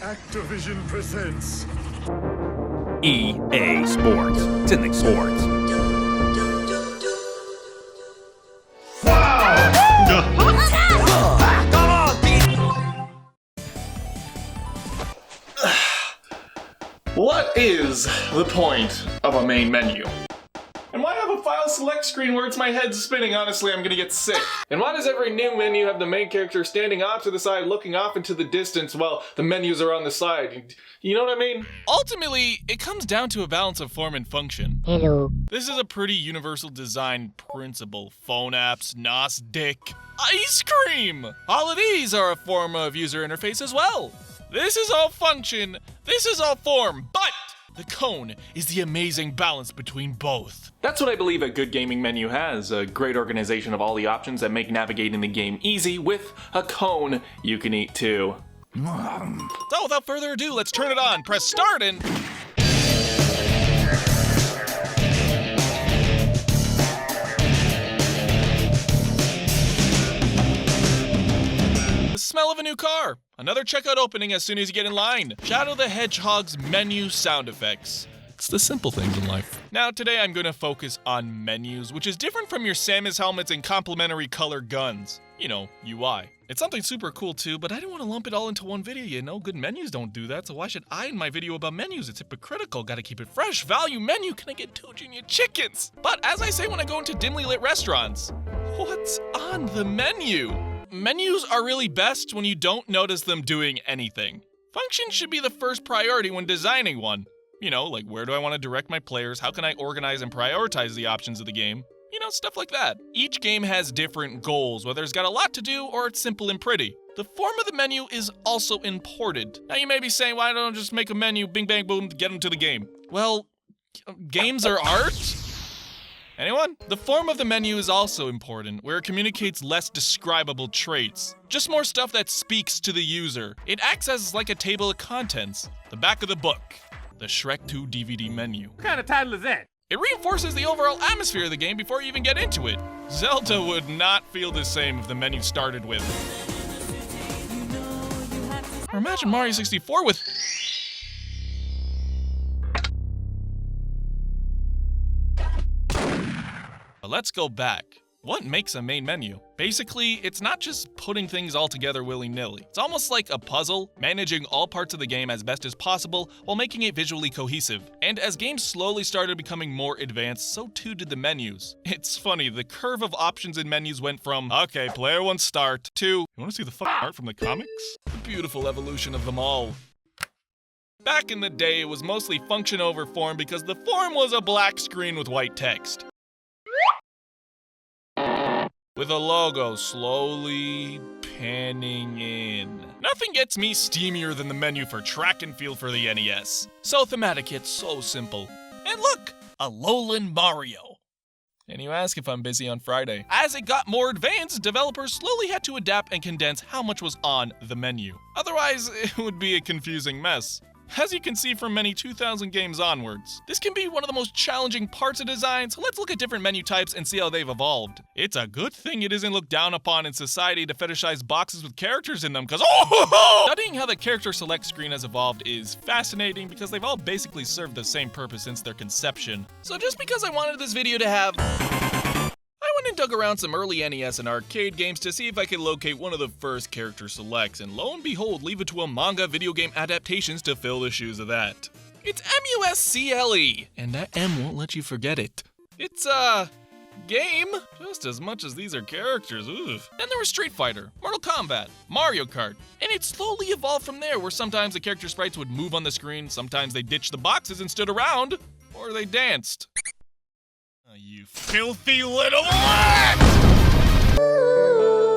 Activision presents EA Sports. It's in the sports. What is the point of a main menu? And why have a file select screen where it's my head spinning? Honestly, I'm gonna get sick. And why does every new menu have the main character standing off to the side looking off into the distance while the menus are on the side? You know what I mean? Ultimately, it comes down to a balance of form and function. Hello. This is a pretty universal design principle. Phone apps, NOS, dick, ice cream! All of these are a form of user interface as well. This is all function, this is all form, but the cone is the amazing balance between both. That's what I believe a good gaming menu has, a great organization of all the options that make navigating the game easy with a cone you can eat too. So without further ado, let's turn it on, press start and... The smell of a new car. Another checkout opening as soon as you get in line. Shadow the Hedgehog's menu sound effects. It's the simple things in life. Now today I'm going to focus on menus, which is different from your Samus helmets and complementary color guns. You know, UI. It's something super cool too, but I didn't want to lump it all into one video, you know? Good menus don't do that, so why should I in my video about menus? It's hypocritical, gotta keep it fresh. Value menu, can I get 2 junior chickens? But as I say when I go into dimly lit restaurants, what's on the menu? Menus are really best when you don't notice them doing anything. Function should be the first priority when designing one. You know, like where do I want to direct my players? How can I organize and prioritize the options of the game? You know, stuff like that. Each game has different goals, whether it's got a lot to do or it's simple and pretty. The form of the menu is also important. Now you may be saying, why don't I just make a menu, bing bang boom, get them to the game? Well, games are art? Anyone? The form of the menu is also important, where it communicates less describable traits. Just more stuff that speaks to the user. It acts as like a table of contents. The back of the book. The Shrek 2 DVD menu. What kind of title is that? It reinforces the overall atmosphere of the game before you even get into it. Zelda would not feel the same if the menu started with... Or imagine Mario 64 with... But let's go back. What makes a main menu? Basically, it's not just putting things all together willy-nilly. It's almost like a puzzle, managing all parts of the game as best as possible while making it visually cohesive. And as games slowly started becoming more advanced, so too did the menus. It's funny, the curve of options in menus went from, okay, player 1 start, to, you wanna see the fucking art from the comics? The beautiful evolution of them all. Back in the day, it was mostly function over form because the form was a black screen with white text. With a logo slowly panning in. Nothing gets me steamier than the menu for track and field for the NES. So thematic yet so simple. And look, a Alolan Mario. And you ask if I'm busy on Friday. As it got more advanced, developers slowly had to adapt and condense how much was on the menu. Otherwise, it would be a confusing mess. As you can see from many 2000 games onwards, this can be one of the most challenging parts of design, so let's look at different menu types and see how they've evolved. It's a good thing it isn't looked down upon in society to fetishize boxes with characters in them, cause Studying how the character select screen has evolved is fascinating because they've all basically served the same purpose since their conception. So just because I wanted this video to have... I went and dug around some early NES and arcade games to see if I could locate one of the first character selects, and lo and behold, leave it to a manga video game adaptations to fill the shoes of that. It's MUSCLE, and that M won't let you forget it. It's a game, just as much as these are characters, oof. Then there was Street Fighter, Mortal Kombat, Mario Kart, and it slowly evolved from there, where sometimes the character sprites would move on the screen, sometimes they ditched the boxes and stood around, or they danced. You filthy little rat!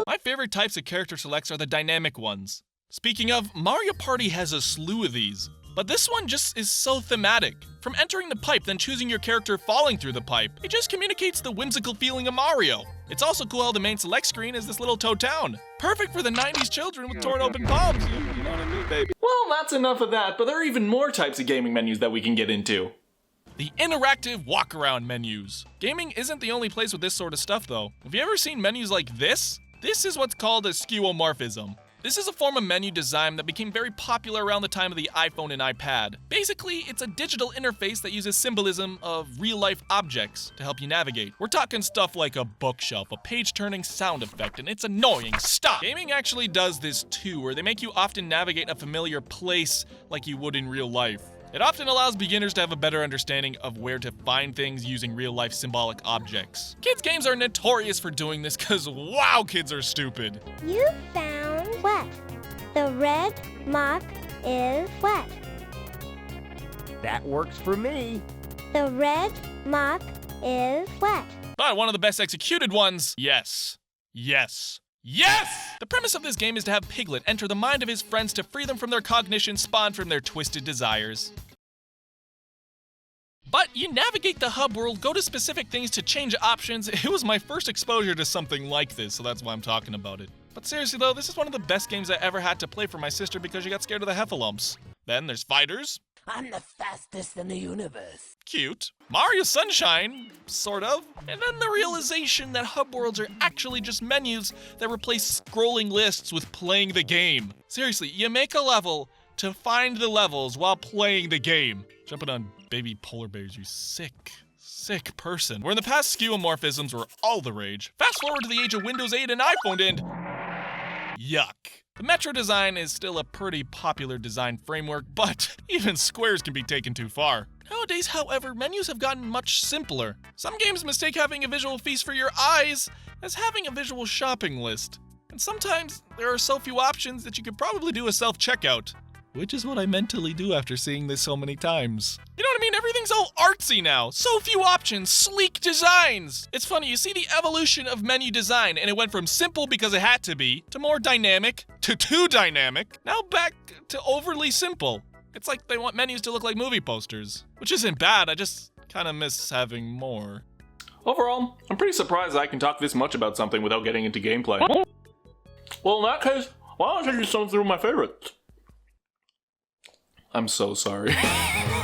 My favorite types of character selects are the dynamic ones. Speaking of, Mario Party has a slew of these, but this one just is so thematic. From entering the pipe, then choosing your character falling through the pipe, it just communicates the whimsical feeling of Mario. It's also cool how the main select screen is this little toad town. Perfect for the 90s children with torn open palms. You know what I mean, baby? Well, that's enough of that, but there are even more types of gaming menus that we can get into. The interactive walk-around menus. Gaming isn't the only place with this sort of stuff though. Have you ever seen menus like this? This is what's called a skeuomorphism. This is a form of menu design that became very popular around the time of the iPhone and iPad. Basically, it's a digital interface that uses symbolism of real-life objects to help you navigate. We're talking stuff like a bookshelf, a page-turning sound effect, and it's annoying. Stop! Gaming actually does this too, where they make you often navigate a familiar place like you would in real life. It often allows beginners to have a better understanding of where to find things using real-life symbolic objects. Kids' games are notorious for doing this because, wow, kids are stupid. You found wet. The red mark is wet. That works for me. The red mark is wet. But one of the best executed ones, yes. Yes. Yes! The premise of this game is to have Piglet enter the mind of his friends to free them from their cognition spawned from their twisted desires. But you navigate the hub world, go to specific things to change options. It was my first exposure to something like this, so that's why I'm talking about it. But seriously though, this is one of the best games I ever had to play for my sister because she got scared of the heffalumps. Then there's Fighters. I'm the fastest in the universe. Cute. Mario Sunshine, sort of. And then the realization that hub worlds are actually just menus that replace scrolling lists with playing the game. Seriously, you make a level to find the levels while playing the game. Jumping on baby polar bears, you sick person. Where in the past, skeuomorphisms were all the rage. Fast forward to the age of Windows 8 and iPhone and yuck. The Metro design is still a pretty popular design framework, but even squares can be taken too far. Nowadays, however, menus have gotten much simpler. Some games mistake having a visual feast for your eyes as having a visual shopping list. And sometimes there are so few options that you could probably do a self-checkout. Which is what I mentally do after seeing this so many times. You know what I mean? Everything's all artsy now. So few options, sleek designs. It's funny, you see the evolution of menu design, and it went from simple because it had to be, to more dynamic, to too dynamic, now back to overly simple. It's like they want menus to look like movie posters. Which isn't bad, I just kind of miss having more. Overall, I'm pretty surprised I can talk this much about something without getting into gameplay. Well, in that case, why don't I take you some through my favorites? I'm so sorry.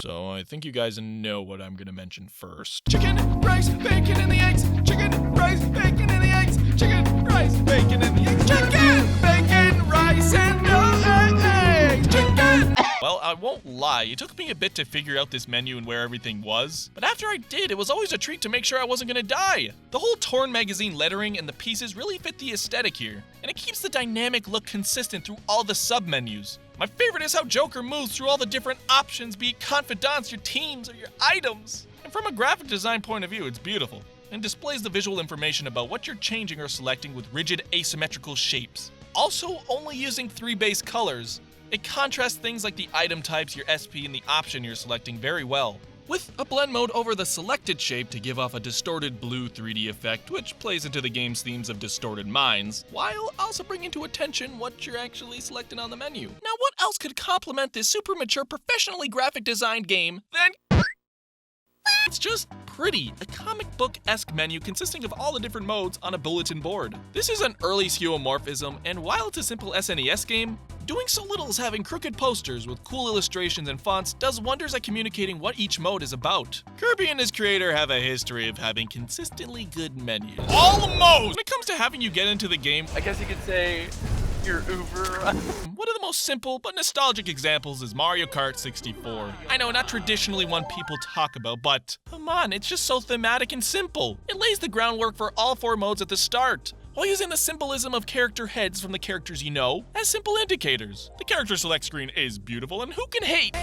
So I think you guys know what I'm gonna mention first. Chicken, rice, bacon, and the eggs. Chicken, rice, bacon, and the eggs. Chicken, rice, bacon, and the eggs. Chicken, bacon, rice, and the eggs. Chicken. Well, I won't lie, it took me a bit to figure out this menu and where everything was, but after I did, it was always a treat to make sure I wasn't gonna die. The whole torn magazine lettering and the pieces really fit the aesthetic here, and it keeps the dynamic look consistent through all the sub-menus. My favorite is how Joker moves through all the different options, be it confidants, your teams, or your items. And from a graphic design point of view, it's beautiful, and displays the visual information about what you're changing or selecting with rigid asymmetrical shapes. Also, only using 3 base colors, it contrasts things like the item types, your SP, and the option you're selecting very well. With a blend mode over the selected shape to give off a distorted blue 3D effect, which plays into the game's themes of distorted minds, while also bringing to attention what you're actually selecting on the menu. Now, what else could complement this super mature, professionally graphic designed game than... It's just pretty, a comic book-esque menu consisting of all the different modes on a bulletin board. This is an early skeuomorphism, and while it's a simple SNES game, doing so little as having crooked posters with cool illustrations and fonts does wonders at communicating what each mode is about. Kirby and his creator have a history of having consistently good menus. Almost! When it comes to having you get into the game, I guess you could say you're Uber. one of the most simple but nostalgic examples is Mario Kart 64. I know, not traditionally one people talk about, but come on, it's just so thematic and simple. It lays the groundwork for all 4 modes at the start, while using the symbolism of character heads from the characters you know as simple indicators. The character select screen is beautiful, and who can hate?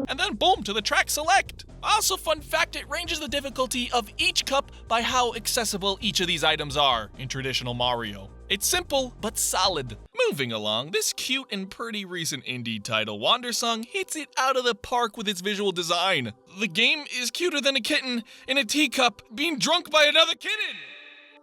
And then boom, to the track select. Also, fun fact, it ranges the difficulty of each cup by how accessible each of these items are in traditional Mario. It's simple, but solid. Moving along, this cute and pretty recent indie title, Wandersong, hits it out of the park with its visual design. The game is cuter than a kitten in a teacup being drunk by another kitten.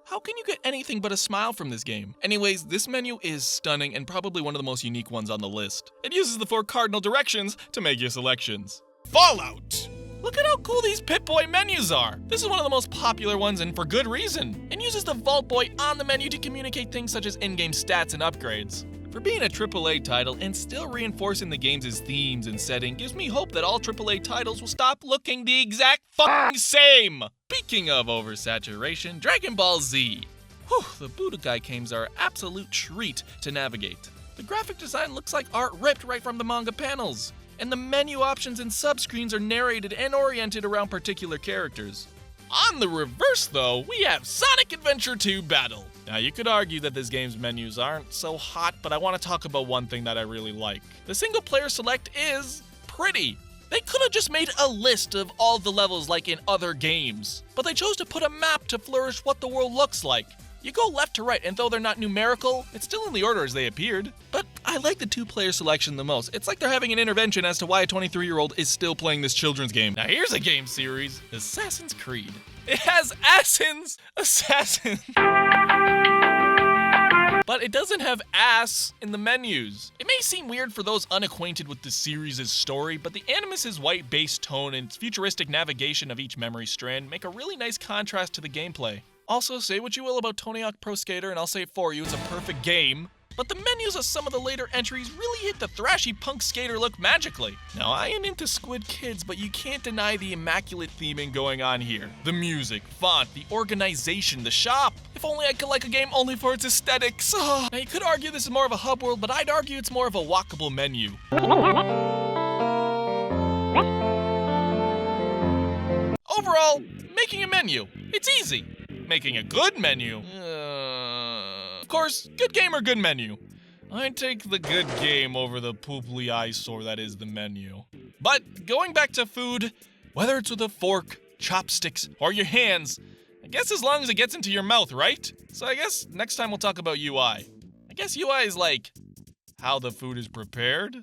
How can you get anything but a smile from this game? Anyways, this menu is stunning and probably one of the most unique ones on the list. It uses the 4 cardinal directions to make your selections. Fallout! Look at how cool these Pip-Boy menus are! This is one of the most popular ones, and for good reason. It uses the Vault Boy on the menu to communicate things such as in-game stats and upgrades. For being a AAA title and still reinforcing the game's themes and setting gives me hope that all AAA titles will stop looking the exact fucking same! Speaking of oversaturation, Dragonball Z. Whew, the Budokai games are an absolute treat to navigate. The graphic design looks like art ripped right from the manga panels, and the menu options and subscreens are narrated and oriented around particular characters. On the reverse, though, we have Sonic Adventure 2 Battle. Now, you could argue that this game's menus aren't so hot, but I want to talk about one thing that I really like. The single-player select is pretty. They could have just made a list of all the levels like in other games, but they chose to put a map to flourish what the world looks like. You go left to right, and though they're not numerical, it's still in the order as they appeared. But I like the two-player selection the most. It's like they're having an intervention as to why a 23-year-old is still playing this children's game. Now here's a game series, Assassin's Creed. It has assassins. But it doesn't have ass in the menus. It may seem weird for those unacquainted with the series' story, but the Animus' white base tone and its futuristic navigation of each memory strand make a really nice contrast to the gameplay. Also, say what you will about Tony Hawk Pro Skater, and I'll say it for you, it's a perfect game. But the menus of some of the later entries really hit the thrashy punk skater look magically. Now, I ain't into Squid Kids, but you can't deny the immaculate theming going on here. The music, font, the organization, the shop. If only I could like a game only for its aesthetics. Now, you could argue this is more of a hub world, but I'd argue it's more of a walkable menu. Overall, making a menu, it's easy. Making a good menu, of course, good game or good menu. I'd take the good game over the pooply eyesore that is the menu. But going back to food, whether it's with a fork, chopsticks, or your hands, I guess as long as it gets into your mouth, right? So I guess next time we'll talk about UI. I guess UI is like how the food is prepared,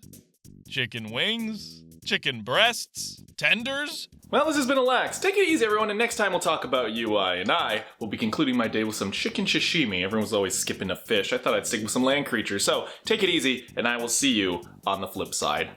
chicken wings, chicken breasts, tenders. Well, this has been Alax. Take it easy, everyone, and next time we'll talk about UI, and I will be concluding my day with some chicken sashimi. Everyone's always skipping to fish. I thought I'd stick with some land creatures. So, take it easy, and I will see you on the flip side.